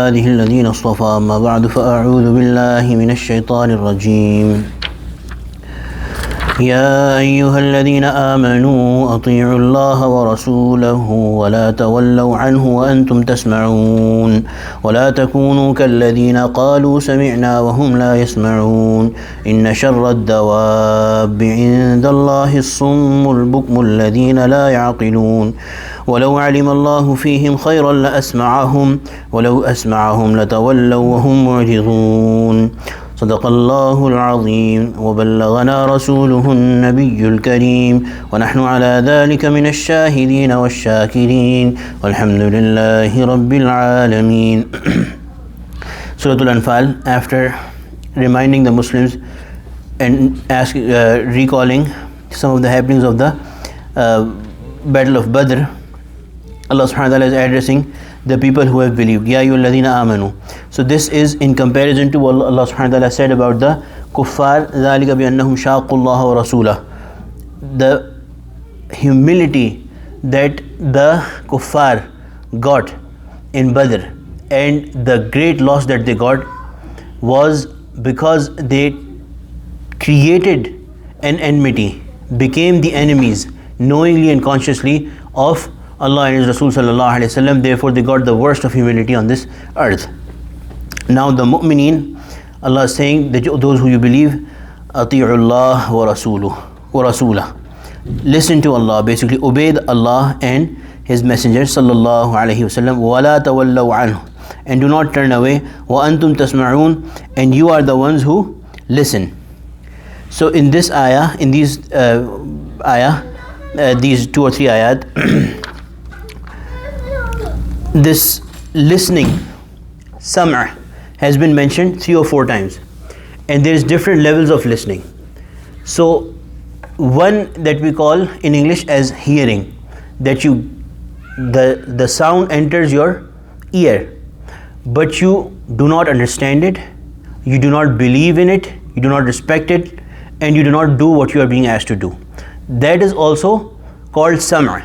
هذه الذين اصطفى أما بعد فأعوذ بالله من الشيطان الرجيم يا أيها الذين آمنوا أطيعوا الله ورسوله ولا تولوا عنه وأنتم تسمعون ولا تكونوا كالذين قالوا سمعنا وهم لا يسمعون إن شر الدواب عند الله الصم البكم الذين لا يعقلون ولو علم الله فيهم خيرا لأسمعهم ولو أسمعهم لتولوا وهم معرضون صدق الله العظيم وبلغنا رسوله النبي الكريم ونحن على ذلك من الشاهدين والشاكرين والحمد لله رب العالمين. Surah Al-Anfal, after reminding the Muslims and recalling some of the happenings of the Battle of Badr, Allah subhanahu wa ta'ala is addressing the people who have believed. Ya ayyuhalladhina amanu. So this is in comparison to what Allah subhanahu wa ta'ala said about the kuffar, ذَلِكَ بِأَنَّهُمْ شَاقُوا اللَّهَ وَرَسُولَهُ. The humility that the kuffar got in Badr and the great loss that they got was because they created an enmity, became the enemies knowingly and consciously of Allah and His Rasul sallallahu alaihi wasallam. Therefore they got the worst of humility on this earth. Now the mu'mineen, Allah is saying that those who you believe, ati'ullah wa rasulah, listen to Allah, basically obey Allah and His Messenger sallallahu alaihi wasallam. Wala tawallaw anhu, and do not turn away. Wa antum tasma'un, and you are the ones who listen. So in this ayah, in these these 2 or 3 ayat, this listening, sam'a, has been mentioned 3 or 4 times, and there is different levels of listening. So one that we call in English as hearing, that the sound enters your ear, but you do not understand it, you do not believe in it, you do not respect it, and you do not do what you are being asked to do. That is also called sam'a.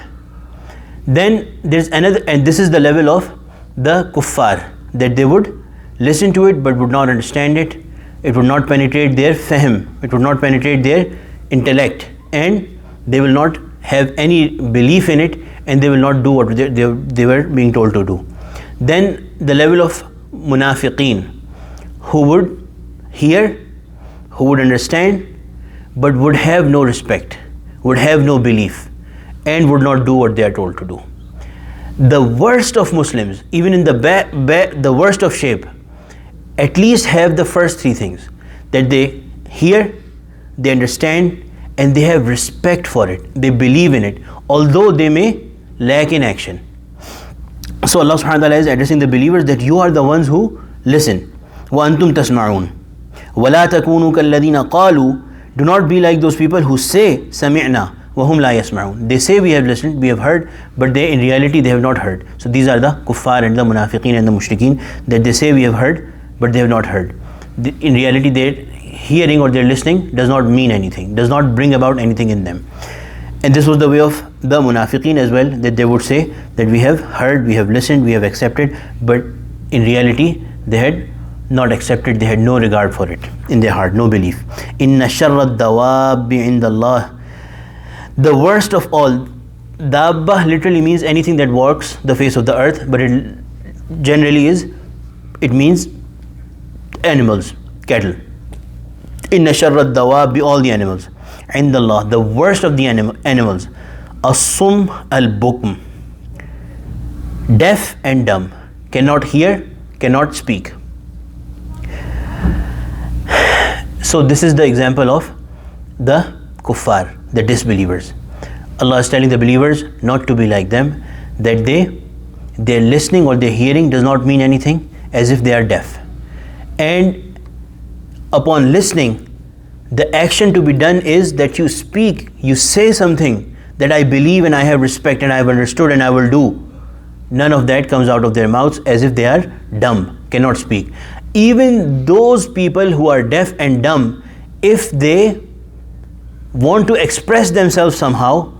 Then there's another, and this is the level of the kuffar, that they would listen to it but would not understand it. It would not penetrate their fahm, it would not penetrate their intellect, and they will not have any belief in it, and they will not do what they were being told to do. Then the level of munafiqeen, who would hear, who would understand, but would have no respect, would have no belief, and would not do what they are told to do. The worst of Muslims, even in the worst of shape, at least have the first 3 things, that they hear, they understand, and they have respect for it, they believe in it, although they may lack in action. So Allah subhanahu wa ta'ala is addressing the believers that you are the ones who listen. Wa antum tasma'un wala takunu kalladhina qalu, do not be like those people who say sami'na وَهُمْ لَا يَسْمَعُونَ. They say we have listened, we have heard, but in reality they have not heard. So these are the kuffar and the munafiqeen and the mushrikeen, that they say we have heard, but they have not heard. In reality their hearing or their listening does not mean anything, does not bring about anything in them. And this was the way of the munafiqeen as well, that they would say that we have heard, we have listened, we have accepted, but in reality they had not accepted, they had no regard for it in their heart, no belief. إِنَّ شَرَّ الدَّوَابِّ عِنْدَ اللَّهِ. The worst of all, dabba literally means anything that walks the face of the earth, but it generally means animals, cattle. Inna sharra dawabi, all the animals. Indallah, the worst of the animals, as-sum al-bukm, deaf and dumb, cannot hear, cannot speak. So this is the example of the kuffar, the disbelievers. Allah is telling the believers not to be like them, that their listening or their hearing does not mean anything, as if they are deaf. And upon listening, the action to be done is that you speak, you say something that I believe and I have respect and I have understood and I will do. None of that comes out of their mouths, as if they are dumb, cannot speak. Even those people who are deaf and dumb, if they want to express themselves somehow,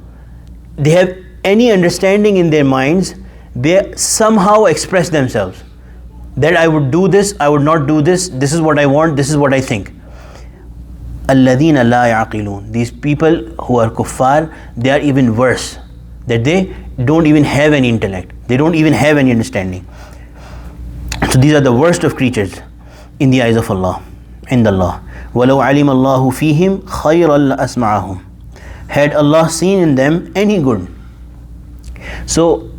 they have any understanding in their minds, they somehow express themselves. that I would do this, I would not do this, this is what I want, this is what I think. الَّذِينَ لَا يَعْقِلُونَ. These people who are kuffar, they are even worse, that they don't even have any intellect, they don't even have any understanding. So these are the worst of creatures in the eyes of Allah, in Allah. وَلَوْ عَلِمَ اللَّهُ فِيهِمْ خَيْرًا لَأَسْمَعَهُمْ. Had Allah seen in them any good. So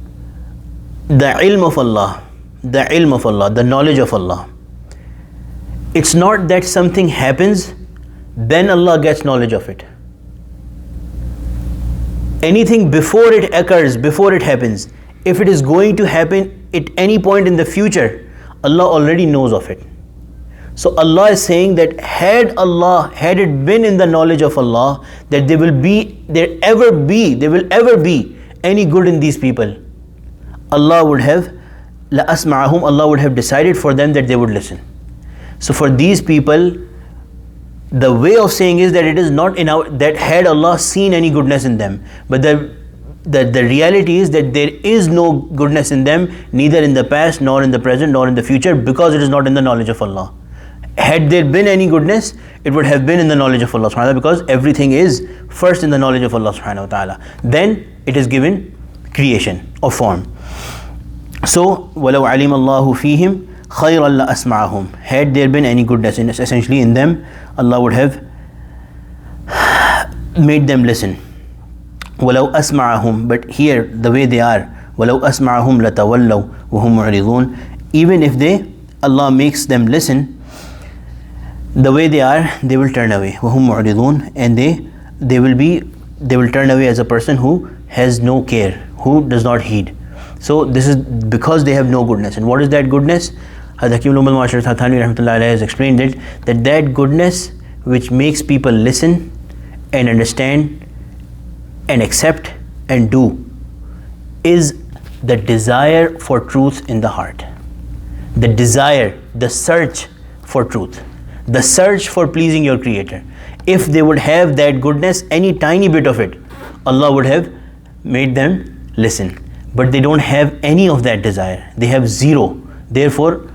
the ilm of Allah, the knowledge of Allah, it's not that something happens, then Allah gets knowledge of it. Anything before it occurs, before it happens, if it is going to happen at any point in the future, Allah already knows of it. So Allah is saying that had it been in the knowledge of Allah that there will ever be any good in these people, Allah would have لَأَسْمَعَهُمْ, Allah would have decided for them that they would listen. So for these people, the way of saying is that it is not that had Allah seen any goodness in them, but the reality is that there is no goodness in them, neither in the past, nor in the present, nor in the future, because it is not in the knowledge of Allah. Had there been any goodness, it would have been in the knowledge of Allah subhanahu wa ta'ala, because everything is first in the knowledge of Allah subhanahu wa ta'ala. Then it is given creation or form. So وَلَوْ عَلِمَ اللَّهُ فِيهِمْ خَيْرًا لَأَسْمَعَهُمْ. Had there been any goodness essentially in them, Allah would have made them listen. وَلَوْ أَسْمَعَهُمْ. But here the way they are, وَلَوْ أَسْمَعَهُمْ لَتَوَلَّوْا وَهُمْ مُعْرِضُونَ. Even if Allah makes them listen, the way they are, they will turn away. وَهُمْ مُعْرِضُونَ. And they will turn away as a person who has no care, who does not heed. So this is because they have no goodness. And what is that goodness? Hakim Umar Mashar Thathani rahmatullahi alayhi has explained it, that goodness which makes people listen and understand and accept and do is the desire for truth in the heart. The desire, the search for truth, the search for pleasing your Creator. If they would have that goodness, any tiny bit of it, Allah would have made them listen. But they don't have any of that desire. They have zero. Therefore,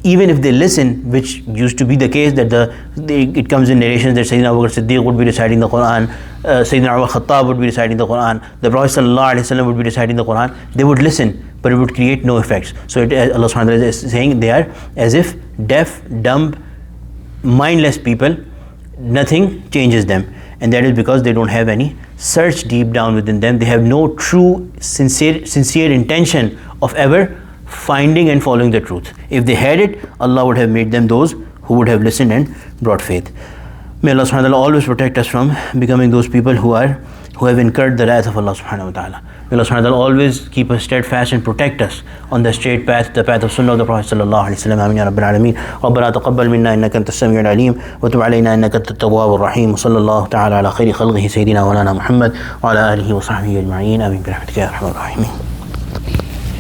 even if they listen, which used to be the case, that it comes in narrations that Sayyidina Abu Bakr Siddiq would be reciting the Quran, Sayyidina Umar Khattab would be reciting the Quran, the Prophet Sallallahu Alaihi Wasallam would be reciting the Quran, they would listen, but it would create no effects. So Allah subhanahu wa ta'ala is saying they are as if deaf, dumb, mindless people, nothing changes them. And that is because they don't have any search deep down within them. They have no true, sincere intention of ever finding and following the truth. If they had it, Allah would have made them those who would have listened and brought faith. May Allah subhanahu wa ta'ala always protect us from becoming those people who have incurred the wrath of Allah subhanahu wa ta'ala. May Allah subhanahu wa ta'ala always keep us steadfast and protect us on the straight path, the path of Sunnah of the Prophet sallallahu alaihi wasallam. Amin ya Rabbil Alameen. ربنا تقبل منا إنك أنت السميع العليم وتب علينا إنك أنت التواب الرحيم وصلى الله تعالى على خير خلقه سيدنا مولانا محمد وعلى آله وصحبه أجمعين. آمين برحمتك يا أرحم الراحمين.